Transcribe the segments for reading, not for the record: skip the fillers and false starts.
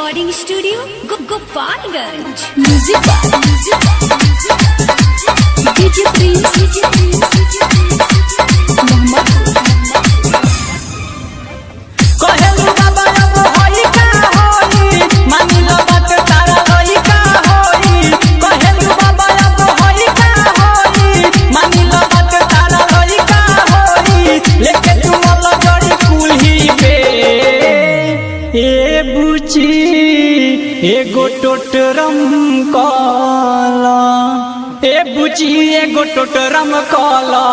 Recording studio Gopalganj. Music DJ Prince Mohammadpur. कहेलू बाबा अब होई का होई, मानी लो बात तारा होई का होई। कहेलू बाबा अब होई का होई, मानी लो बात तारा होई का होई। लेके तू मोला जड़ी कुल्ही पे ए बुची एगो टोटरम काला। ए बुची एगो टोटरम काला,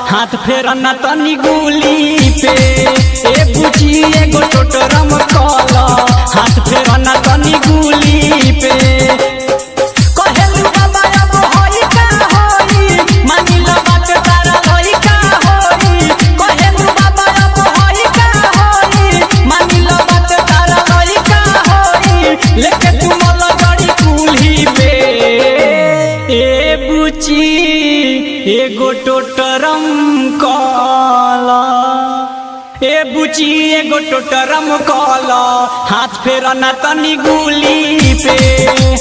हाथ फेरना तनी गुली पे। ए बुची एगो टोटरम काला, हाथ फेरना तनी गुली पे। कहेलू बाबा अब होई का होई, मानी लो बात तारा होई का होई। कहेलू बाबा अब होई का होई, मानी लो बात तारा होई का होई। लेके तू मोला जड़ी कुल्ही पे ए बुची एगो टोटरम काला। ए बुची एगो टोटरम काला, हाथ फेरना तनी गुली पे।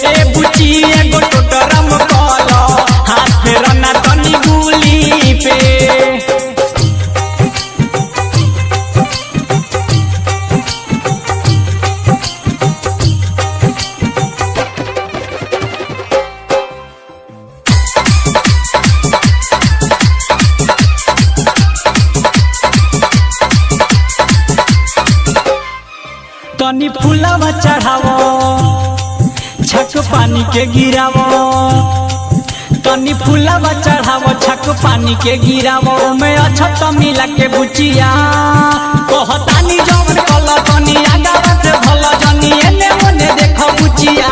ए बुची एगो टोटरम काला, हाथ फेरना तनी गुली पे। तनी फूलवा चढ़ावो, छक पानी के गिरावो। तनी फूलवा चढ़ावो, छक पानी के गिरावो। मैं अच्छा तो मिला के बुचिया कहतानी जवन कल तनी आगावा से भल जनी एने ओने देखो बुचिया।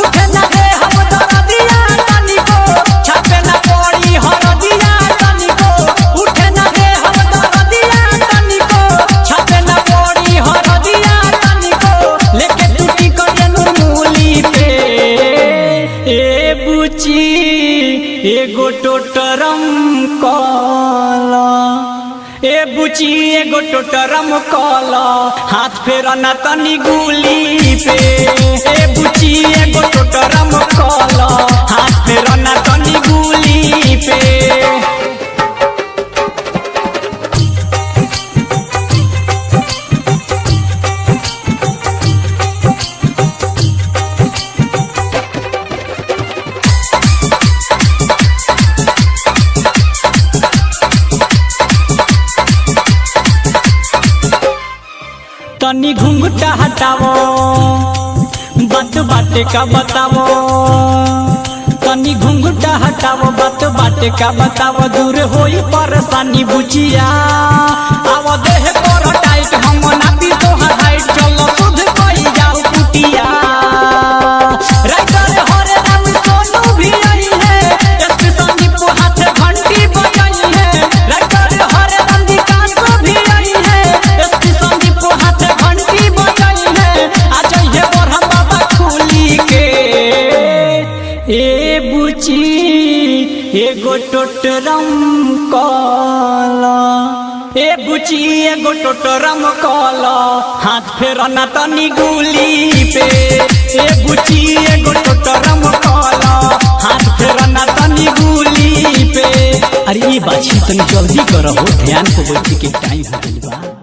उठे ना दे हम दरदिया तनी को, छापे ना पड़ी हरदिया तनी को। उठे ना दे हम दरदिया तनी को, छापे ना पड़ी हरदिया तनी को। लेके टूटी करेनु मूली पे ए बुची एगो टोटरम काला। ए बुची एगो टोटरम काला, हाथ फेरना तनी गुली पे। ए बुची एगो टोटरम काला, हाथ फेरना तनी गुली पे। तनी घुंघटा हटावो, बात बाटे का बतावो। तनी घुंघटा हटावो, बात बाटे का बतावो। दूर होई परेशानी बुचिया, आवो देह पर टाइट हम ना पी तोहार हाइट। चलो सुध कोई जाऊ कुटिया। राइटर हरे राम सोनू भी आई है, एसपी संदीप हाथ घंटी बजाई है। राइटर हरे राम विकास भी आई है, एसपी संदीप हाथ घंटी बजाई है। आज ये बरहम बाबा खुली के ए बुची एगो टोटरम काला। ए बुची एगो टोटरम काला, हाथ फेरना तनी गुली पे। ए बुची एगो टोटरम काला, हाथ फेरना तनी गुली पे। अरे ये बात तनी जल्दी करो, ध्यान को बैठ के टाइम हो गइल बा।